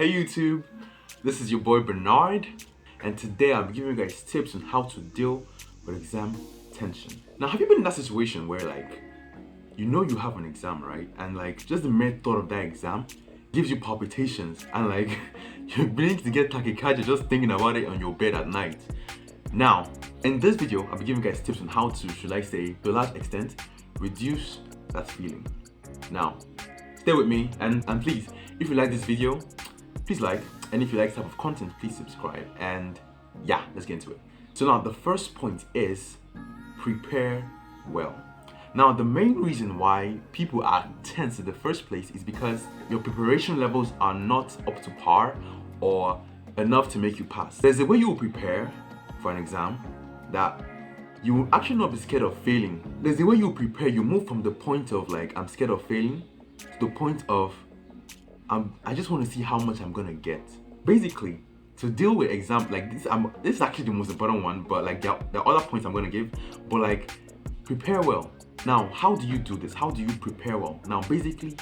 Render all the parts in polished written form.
Hey YouTube, this is your boy Bernard, and today I'm giving you guys tips on how to deal with exam tension. Now, have you been in that situation where you know you have an exam, right? And just the mere thought of that exam gives you palpitations and you're beginning to get tachycardia just thinking about it on your bed at night. Now, in this video, I'll be giving you guys tips on how to, should I say, to a large extent, reduce that feeling. Now, stay with me and please, if you like this video, please like, and if you like this type of content, please subscribe. And yeah, let's get into it. So now the first point is prepare well. Now the main reason why people are tense in the first place is because your preparation levels are not up to par or enough to make you pass. There's a way you will prepare for an exam that you will actually not be scared of failing. There's a way you prepare, you move from the point of I'm scared of failing to the point of I just want to see how much I'm gonna get. Basically, to deal with exam this, this is actually the most important one, but there are other points I'm gonna give. But prepare well. Now, how do you do this? How do you prepare well? Now, basically,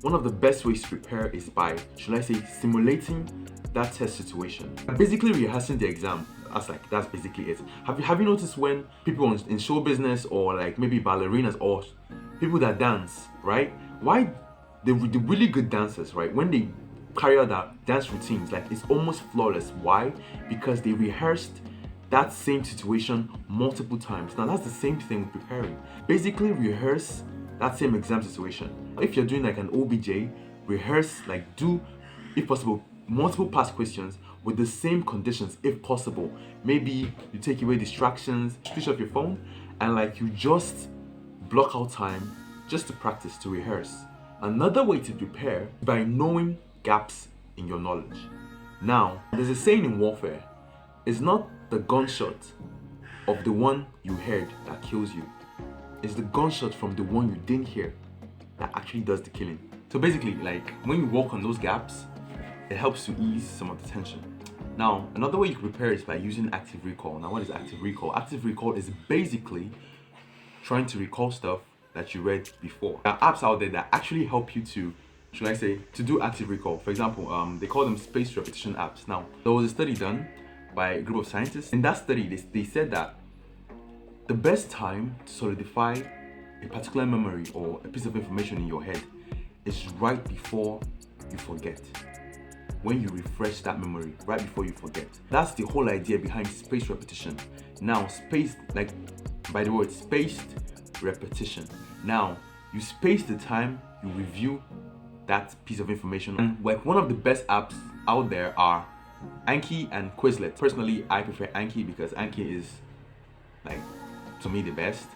one of the best ways to prepare is by, should I say, simulating that test situation. Basically, rehearsing the exam. That's basically it. Have you noticed when people in show business or maybe ballerinas or people that dance, right? Why? The really good dancers, right, when they carry out that dance routines, it's almost flawless. Why? Because they rehearsed that same situation multiple times. Now that's the same thing with preparing. Basically rehearse that same exam situation. If you're doing an OBJ, rehearse, do, if possible, multiple past questions with the same conditions if possible. Maybe you take away distractions, switch off your phone, and you just block out time just to practice, to rehearse. Another way to prepare is by knowing gaps in your knowledge. Now, there's a saying in warfare, it's not the gunshot of the one you heard that kills you. It's the gunshot from the one you didn't hear that actually does the killing. So basically, when you work on those gaps, it helps to ease some of the tension. Now, another way you can prepare is by using active recall. Now, what is active recall? Active recall is basically trying to recall stuff that you read before. There are apps out there that actually help you to, should I say, to do active recall. For example, they call them spaced repetition apps. Now, there was a study done by a group of scientists. In that study, they said that the best time to solidify a particular memory or a piece of information in your head is right before you forget. When you refresh that memory, right before you forget. That's the whole idea behind spaced repetition. Now, spaced, by the word spaced repetition. Now, you space the time you review that piece of information. And one of the best apps out there are Anki and Quizlet. Personally, I prefer Anki because Anki is to me the best.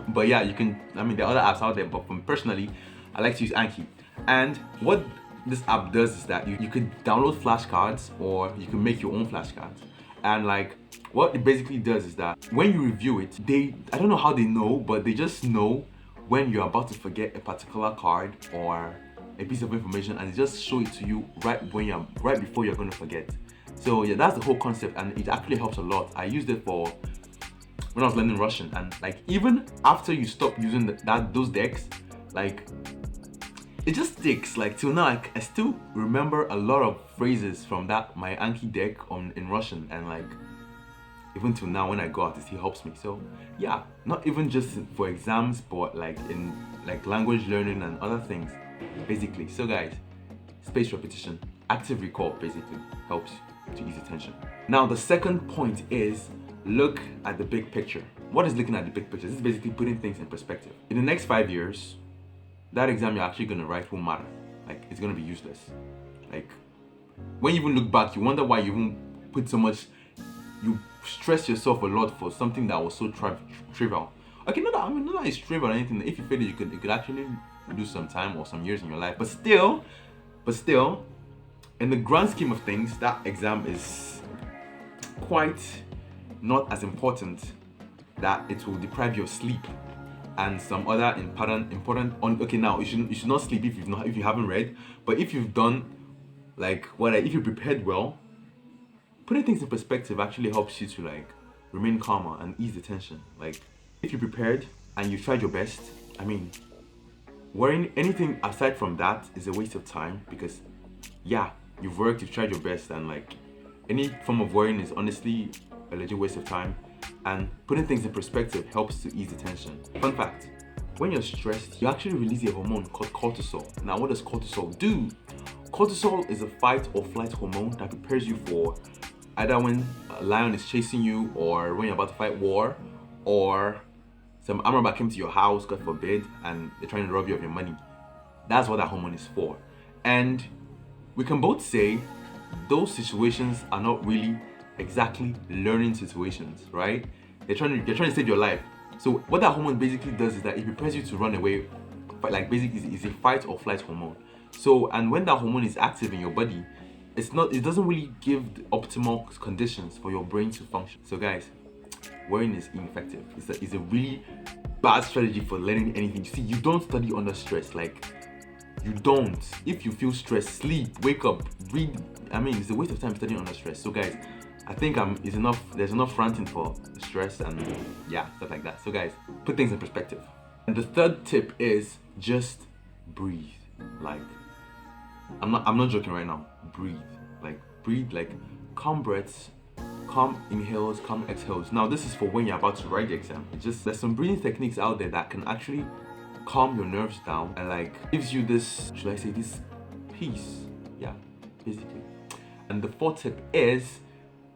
But yeah, you can, there are other apps out there, but personally, I like to use Anki. And what this app does is that you could download flashcards or you can make your own flashcards. And what it basically does is that when you review it, I don't know how they know, but they just know when you're about to forget a particular card or a piece of information, and they just show it to you right before you're going to forget. So yeah, that's the whole concept, and it actually helps a lot. I used it for when I was learning Russian, and even after you stop using those decks, it just sticks. Till now, I still remember a lot of phrases from my Anki deck in Russian, and even till now when I go out, it still helps me. So yeah, not even just for exams, but in language learning and other things, basically. So guys, spaced repetition, active recall basically helps to ease the tension. Now the second point is look at the big picture. What is looking at the big picture? This is basically putting things in perspective. In the next 5 years, that exam you're actually gonna write won't matter. It's gonna be useless. When you even look back, you wonder why you even put so much, you stress yourself a lot for something that was so trivial. Okay, not that it's trivial or anything. If you fail it, you could actually lose some time or some years in your life. But still, in the grand scheme of things, that exam is quite not as important that it will deprive you of sleep and some other important. Okay, now you should not sleep if you haven't read. But if you've done if you prepared well, putting things in perspective actually helps you to remain calmer and ease the tension. If you prepared and you tried your best, worrying anything aside from that is a waste of time, because yeah, you've worked, you've tried your best, and like any form of worrying is honestly a legit waste of time. And putting things in perspective helps to ease the tension. Fun fact: when you're stressed, you actually release a hormone called cortisol. Now, what does cortisol do? Cortisol is a fight or flight hormone that prepares you for either when a lion is chasing you, or when you're about to fight war, or some armor robber came to your house, God forbid, and they're trying to rob you of your money. That's what that hormone is for. And we can both say those situations are not really exactly learning situations, right? They're trying to save your life. So what that hormone basically does is that it prepares you to run away. Like basically, it's a fight or flight hormone. So, and when that hormone is active in your body, it doesn't really give the optimal conditions for your brain to function. So guys, worrying is ineffective. It's a really bad strategy for learning anything. You see, you don't study under stress. Like, you don't. If you feel stressed, sleep, wake up, read. I mean, it's a waste of time studying under stress. So guys, I think it's enough. There's enough ranting for stress and yeah, stuff like that. So guys, put things in perspective. And the third tip is just breathe. Like, I'm not joking right now. Breathe. Like calm breaths, calm inhales, calm exhales. Now this is for when you're about to write the exam. There's some breathing techniques out there that can actually calm your nerves down and like gives you this, should I say, this peace. Yeah, basically. And the fourth tip is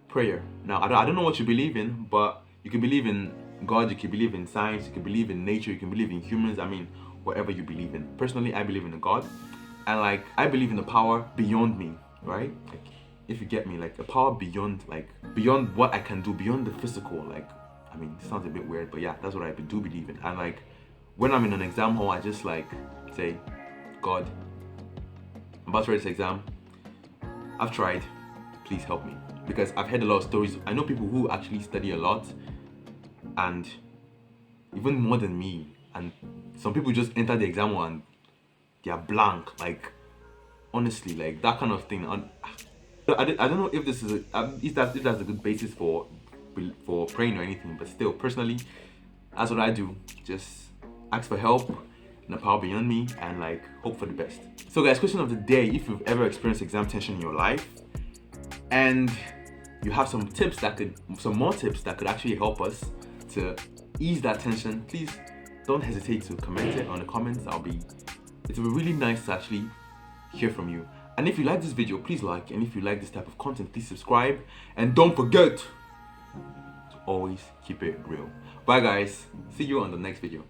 prayer. Now I don't know what you believe in, but you can believe in God, you can believe in science, you can believe in nature, you can believe in humans. I mean, whatever you believe in. Personally, I believe in a God, and like I believe in a power beyond me, right? Like, if you get me, like a power beyond what I can do, beyond the physical. Like, I mean, it sounds a bit weird, but yeah, that's what I do believe in. And like when I'm in an exam hall, I just like say, God, I'm about to write this exam. I've tried, please help me. Because I've heard a lot of stories. I know people who actually study a lot and even more than me, and some people just enter the exam hall and they're blank. Like, honestly, like that kind of thing. I don't know if this is if that's a good basis for praying or anything, but still, personally, that's what I do. Just ask for help and the power beyond me, and like hope for the best. So guys, question of the day: if you've ever experienced exam tension in your life, and you have some more tips that could actually help us to ease that tension, please don't hesitate to comment it on the comments. It will be really nice to actually hear from you. And if you like this video, please like, and if you like this type of content, please subscribe, and don't forget to always keep it real. Bye guys, see you on the next video.